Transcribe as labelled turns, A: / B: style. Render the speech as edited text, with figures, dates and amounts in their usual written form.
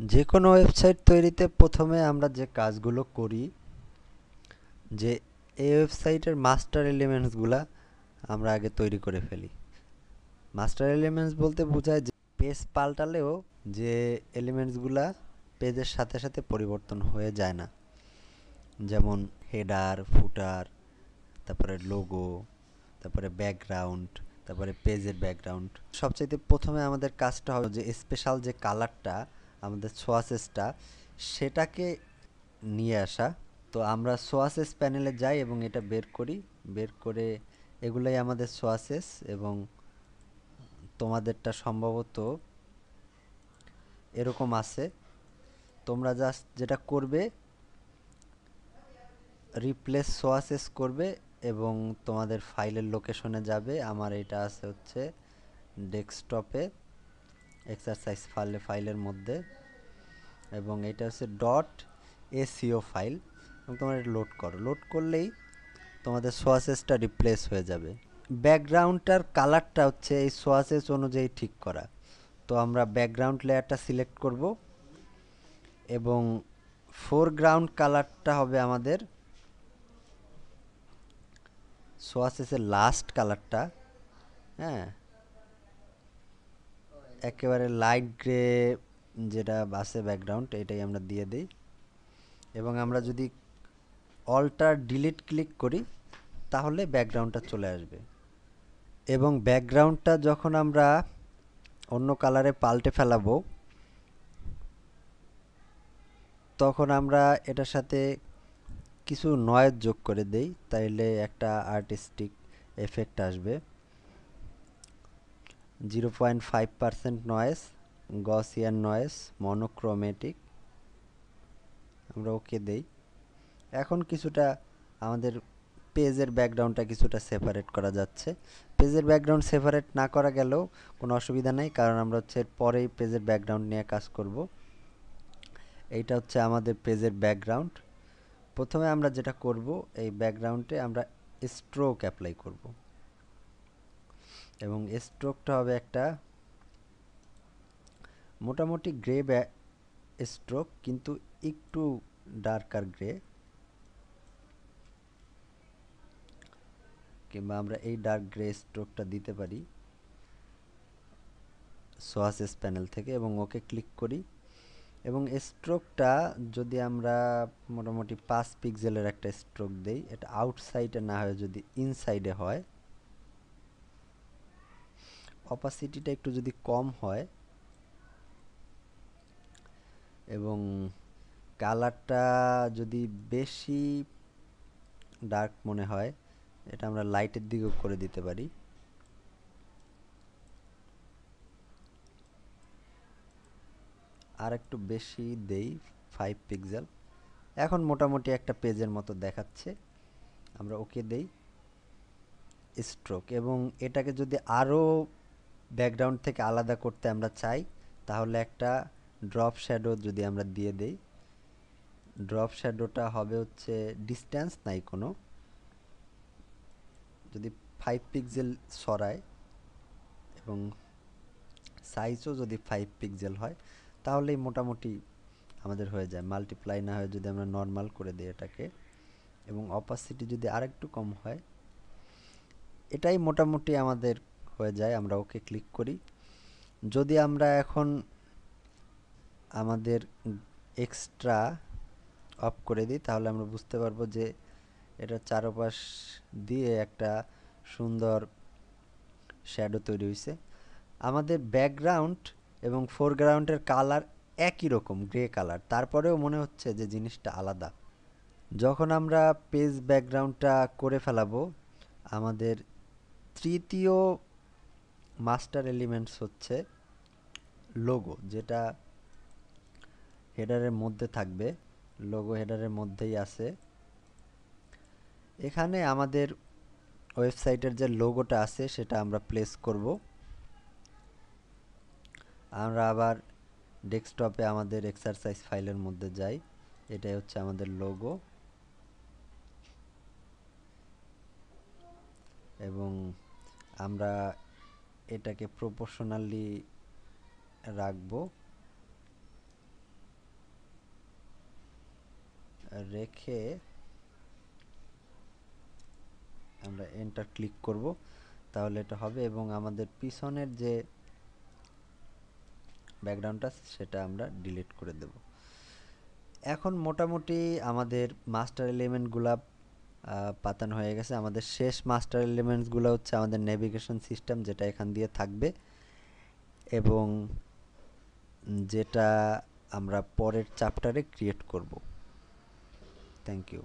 A: যে কোনো ওয়েবসাইট তৈরিতে প্রথমে আমরা যে কাজগুলো করি, যে এই ওয়েবসাইটের মাস্টার এলিমেন্টসগুলা আমরা আগে তৈরি করে ফেলি। মাস্টার এলিমেন্টস বলতে বোঝায় যে পেজ পাল্টালেও যে এলিমেন্টসগুলা পেজের সাথে সাথে পরিবর্তন হয়ে যায় না, যেমন হেডার, ফুটার, তারপরে লোগো, তারপরে ব্যাকগ্রাউন্ড, তারপরে পেজের ব্যাকগ্রাউন্ড। সবচাইতে প্রথমে আমাদের কাজটা হবে যে স্পেশাল যে কালারটা, আমাদের সোয়াসেসটা, সেটাকে নিয়ে আসা। তো আমরা সোয়াসেস প্যানেলে যাই এবং এটা বের করি। বের করে এগুলাই আমাদের সোয়াসেস, এবং তোমাদেরটা সম্ভবত এরকম আছে। তোমরা জাস্ট যেটা করবে, রিপ্লেস সোয়াসেস করবে এবং তোমাদের ফাইলের লোকেশনে যাবে। আমার এটা আছে হচ্ছে ডেস্কটপে, এক্সারসাইজ ফাইলের মধ্যে, এবং এটা হচ্ছে ডট এসিও ফাইল। এবং তোমরা এটা লোড করো, লোড করলেই তোমাদের সোয়াসেসটা রিপ্লেস হয়ে যাবে। ব্যাকগ্রাউন্ডটার কালারটা হচ্ছে এই সোয়াসেস অনুযায়ী ঠিক করা। তো আমরা ব্যাকগ্রাউন্ড লেয়ারটা সিলেক্ট করব এবং ফোরগ্রাউন্ড কালারটা হবে আমাদের সোয়াসেসের লাস্ট কালারটা। হ্যাঁ, একেবারে লাইট গ্রে যেটা আছে ব্যাকগ্রাউন্ড, এটাই আমরা দিয়ে দিই। এবং আমরা যদি অল্টার ডিলিট ক্লিক করি তাহলে ব্যাকগ্রাউন্ডটা চলে আসবে। এবং ব্যাকগ্রাউন্ডটা যখন আমরা অন্য কালারে পাল্টে ফেলাবো, তখন আমরা এটার সাথে কিছু নয়েজ যোগ করে দেই, তাইলে একটা আর্টিস্টিক এফেক্ট আসবে। 0.5% নয়েজ, গসিয়ান নয়েজ, মনোক্রোমেটিক। আমরা ওকে দেই। এখন কিছুটা আমাদের পেজের ব্যাকগ্রাউন্ডটা কিছুটা সেপারেট করা যাচ্ছে। পেজের ব্যাকগ্রাউন্ড সেপারেট না করা গেলেও কোনো অসুবিধা নেই, কারণ আমরা হচ্ছে পরেই পেজের ব্যাকগ্রাউন্ড নিয়ে কাজ করব। এইটা হচ্ছে আমাদের পেজের ব্যাকগ্রাউন্ড। প্রথমে আমরা যেটা করব, এই ব্যাকগ্রাউন্ডে আমরা স্ট্রোক অ্যাপ্লাই করব, এবং স্ট্রোকটা হবে একটা মোটামুটি গ্রে স্ট্রোক, কিন্তু একটু ডার্কার গ্রে। কিংবা আমরা এই ডার্ক গ্রে স্ট্রোকটা দিতে পারি সোয়াসেস প্যানেল থেকে, এবং ওকে ক্লিক করি। এবং স্ট্রোকটা যদি আমরা মোটামুটি 5 পিক্সেলের একটা স্ট্রোক দেই, এটা আউটসাইডে না হয় যদি ইনসাইডে হয়, অপাসিটিটা একটু যদি কম হয়, এবং কালারটা যদি বেশি ডার্ক মনে হয়, এটা আমরা লাইটের দিকেও করে দিতে পারি। আর একটু বেশি দেই, 5 পিক্সেল। এখন মোটামুটি একটা পেজের মতো দেখাচ্ছে। আমরা ওকে দেই স্ট্রোক। এবং এটাকে যদি আরও ব্যাকগ্রাউন্ড থেকে আলাদা করতে আমরা চাই, তাহলে একটা ড্রপ শ্যাডো যদি আমরা দিয়ে দেই, ড্রপ শ্যাডোটা হবে হচ্ছে ডিস্ট্যান্স নাই কোনো, যদি 5 পিক্সেল সরায় এবং সাইজও যদি 5 পিক্সেল হয়, তাহলেই মোটামুটি আমাদের হয়ে যায়। মাল্টিপ্লাই না হয়ে যদি আমরা নর্মাল করে দিই এটাকে, এবং অপাসিটি যদি আরেকটু কম হয়, এটাই মোটামুটি আমাদের হয়ে যায়। আমরা ওকে ক্লিক করি। যদি আমরা এখন আমাদের এক্সট্রা অফ করে দিই, তাহলে আমরা বুঝতে পারবো যে এটা চারপাশ দিয়ে একটা সুন্দর শ্যাডো তৈরি হয়েছে। আমাদের ব্যাকগ্রাউন্ড এবং ফোরগ্রাউন্ডের কালার একই রকম, গ্রে কালার, তারপরেও মনে হচ্ছে যে জিনিসটা আলাদা। যখন আমরা পেজ ব্যাকগ্রাউন্ডটা করে ফেলাবো, আমাদের তৃতীয় মাস্টার এলিমেন্টস হচ্ছে লোগো, যেটা হেডারের মধ্যে থাকবে। লোগো হেডারের মধ্যেই আছে। এখানে আমাদের ওয়েবসাইটের যে লোগোটা আছে সেটা আমরা প্লেস করব। আমরা আবার ডেস্কটপে আমাদের এক্সারসাইজ ফাইলের মধ্যে যাই। এটাই হচ্ছে আমাদের লোগো, এবং আমরা এটাকে প্রপোর্শনালি রাখবো। রেখে আমরা এন্টার ক্লিক করব, তাহলে এটা হবে এবং আমাদের পিছনের যে ব্যাকগ্রাউন্ডটা সেটা আমরা ডিলিট করে দেব। এখন মোটামুটি আমাদের মাস্টার এলিমেন্টগুলা পাতানো হয়ে গেছে। আমাদের শেষ মাস্টার এলিমেন্টসগুলো হচ্ছে আমাদের নেভিগেশন সিস্টেম, যেটা এখান দিয়ে থাকবে এবং যেটা আমরা পরের চ্যাপ্টারে ক্রিয়েট করব। Thank you.